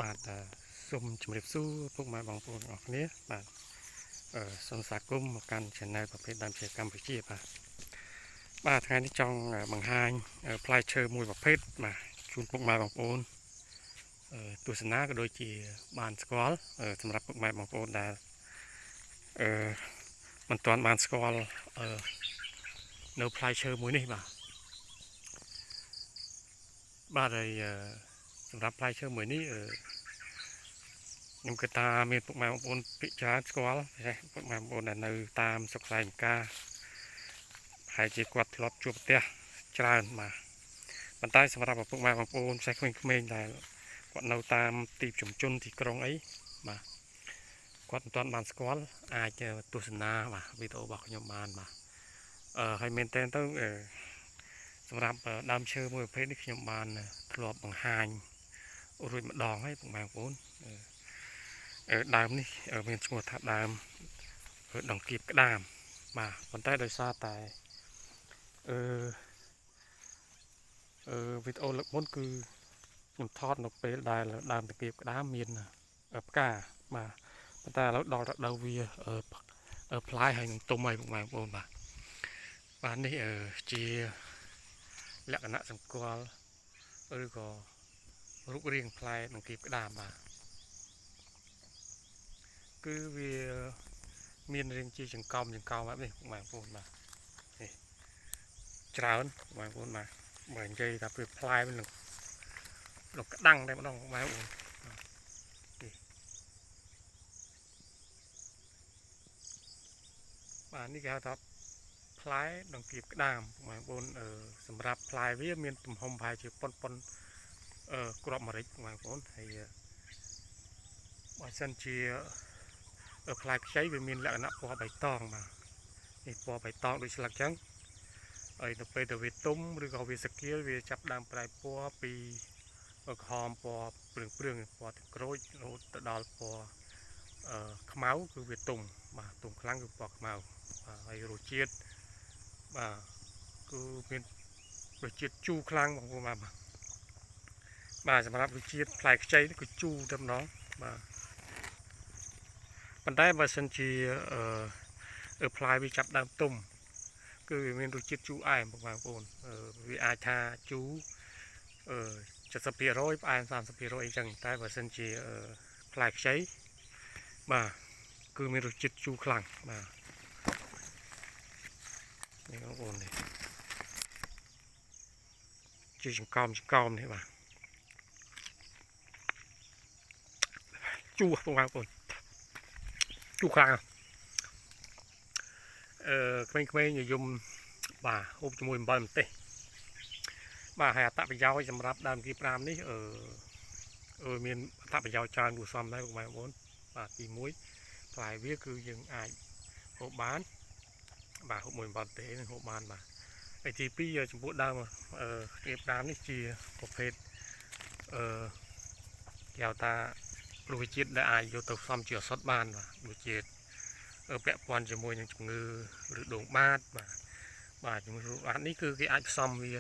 បាទសូមជម្រាបសួរពុកម៉ែបងប្អូនអរគ្នាបាទសូមស្វាគមន៍មកកាន់ Channel ប្រភេទដើមឈើកម្ពុជាបាទថ្ងៃនេះចង់បង្ហាញផ្លែឈើមួយប្រភេទបាទជូនពុកម៉ែបងប្អូនទស្សនាក៏ដូចជាបានស្គាល់សម្រាប់ពុកម៉ែបងប្អូនដែលមិនទាន់បានស្គាល់នៅផ្លែឈើមួយនេះបាទហើយសម្រាប់ផ្លែឈើមួយនេះខ្ញុំគិតថាមានពុកម៉ែបងប្អូនពិចារណាស្គាល់ពុកម៉ែបងប្អូនដែលនៅតាមស្រុកស្រែចម្ការហើយជាគាត់ធ្លាប់ជួបផ្ទះច្រើនបាទប៉ុន្តែសម្រាប់ពុកម៉ែបងប្អូនផ្សេងក្មេងៗដែលគាត់នៅតាមទីប្រជុំជនទីក្រុងអីបាទគាត់មិនទាន់បានស្គាល់អាចទស្សនាបាទវីដេអូរបស់ខ្ញុំបានបាទហើយមែនតើទៅសម្រាប់ដើមឈើមួយប្រភេទនេះខ្ញុំបានធ្លាប់បង្ហាញរួចម្ដងហើយពុកម៉ែបងប្អូនដើមនេះមានឈ្មោះថាដើមដង្កៀបក្តាមបាទប៉ុន្តែដោយសារតែវីដេអូលើកមុនគឺខ្ញុំថតនៅពេលដែលដើមដង្កៀបក្តាមមានផ្កាបាទប៉ុន្តែឥឡូវដល់រដូវវាផ្លែហើយនឹងទុំហើយពុកម៉ែបងប្អូនបាទនេះជាលក្ខណៈសម្គាល់ឬក៏រូបរាងផ្លែដង្កៀបក្តាមបាទគឺវាមានរាងជាចង្កោមបែបនេះពុកម៉ែបងប្អូនបាទនេះច្រើនពុកម៉ែបងប្អូនបាទបើនិយាយថាវាផ្លែវានឹងក្តាំងតែម្ដងពុកម៉ែបងប្អូនបាទនេះគេហៅថាផ្លែដង្កៀបក្តាមពុកម៉ែបងប្អូនសម្រាប់ផ្លែវាមានទំហំប្រហែលជាប៉ុនគ្រាប់ម្រេចពុកម៉ែបងប្អូនហើយបើសិនជាផ្លែខ្ចីវាមានលក្ខណៈពណ៌បៃតងបាទនេះពណ៌បៃតងដូចស្លឹកចឹងហើយទៅពេលទៅវាទុំឬក៏វាសកៀលវាចាប់ដើមប្រែពណ៌ពីក្រហមពណ៌ព្រឿងពណ៌ទឹកក្រូចរហូតទៅដល់ពណ៌ខ្មៅគឺវាទុំបាទទុំខ្លាំងគឺពណ៌ខ្មៅបាទហើយរសជាតិបាទគឺមានរសជាតិជូរខ្លាំងបងប្អូនបាទសម្រាប់រសជាតិផ្លែខ្ចីគឺជូរតែម្ដងបាទប៉ុន្តែបើសិនជាផ្លែវាចាប់ដើមទុំគឺវាមានរសជាតិជូរអែមបងប្អូនវាអាចថាជូរ70%ផ្អែម30%អីចឹងតែបើសិនជាផ្លែខ្ចីបាទគឺមានរសជាតិជូរខ្លាំងបាទនេះបងប្អូននេះជាចង្កោមនេះបាទជូរបងប្អូនជូរខ្លាំងក្មេងៗនិយមបាទហូបជាមួយអំបិលម្ទេសបាទហើយអត្ថប្រយោជន៍សម្រាប់ដើមគៀបក្តាមនេះមានអត្ថប្រយោជន៍ច្រើនគួរសមដែរបងប្អូនបាទទី1ផ្លែវាគឺយើងអាចហូបបានបាទហូបមួយអំបិលម្ទេសនឹងហូបបានបាទហើយទី2ចំពោះដើមគៀបក្តាមនេះជាប្រភេទគេហៅថារុក្ខជាតិដែលអាចយកទៅផ្សំជាឱសថបានបាទដូចជាពាក់ព័ន្ធជាមួយនឹងជំងឺឬដងបាតបាទជំងឺដងបាតនេះគឺគេអាចផ្សំវា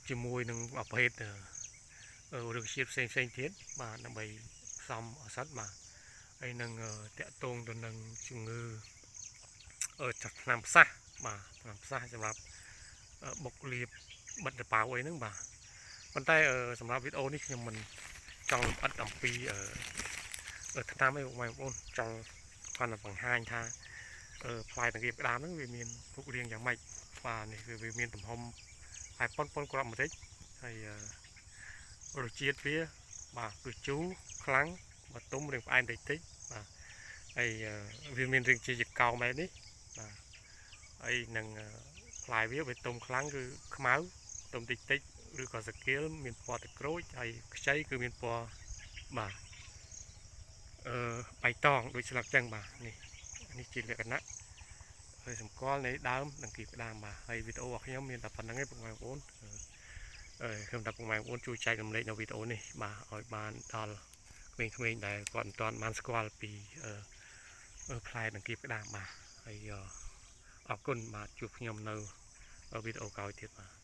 ជាមួយនឹងប្រភេទរុក្ខជាតិផ្សេងទៀតបាទដើម្បីផ្សំឱសថបាទហើយនឹងតាក់ទងទៅនឹងជំងឺថ្នាំផ្សះបាទថ្នាំផ្សះសម្រាប់បុកលាបបិទតប៉ៅអីហ្នឹងបាទប៉ុន្តែសម្រាប់វីដេអូនេះខ្ញុំមិនចង់លម្អិតអំពីថ្នាំអីបងប្អូនចង់គាត់ទៅបង្ហាញថាផ្លែដង្កៀបក្តាមហ្នឹងវាមានរូបរាងយ៉ាងម៉េចបាទនេះវាមានទំហំហើយប៉ុនគ្រាប់ម្រេចហើយរសជាតិវាបាទគឺជូរខ្លាំងបើទុំរាងផ្អែមតិចបាទហើយវាមានរាងជាចង្កោមបែបនេះបាទហើយនឹងផ្លែវាទុំខ្លាំងគឺខ្មៅទុំតិចឬក៏សកៀលមានពណ៌ទឹកក្រូចហើយខ្ចីគឺមានពណ៌បាទបៃតងដូចស្លឹកចឹងបាទនេះជាលក្ខណៈហើយសម្គាល់នៃដើមដង្កៀបក្តាមបាទហើយវីដេអូរបស់ខ្ញុំមានតែប៉ុណ្្នឹងឯងពុកម៉ែបងប្អូនខ្ញុំថាពុកម៉ែបងប្អូនជួយចែករំលែកនៅវីដេអូនេះបាទឲ្យបានដល់ក្មេងៗដែលគាត់មិនទាន់បានស្គាល់ពីផ្លែដង្កៀបក្តាមបាទហើយអរគុណបាទជួបខ្ញុំនៅវីដេអូក្រោយទៀតបាទ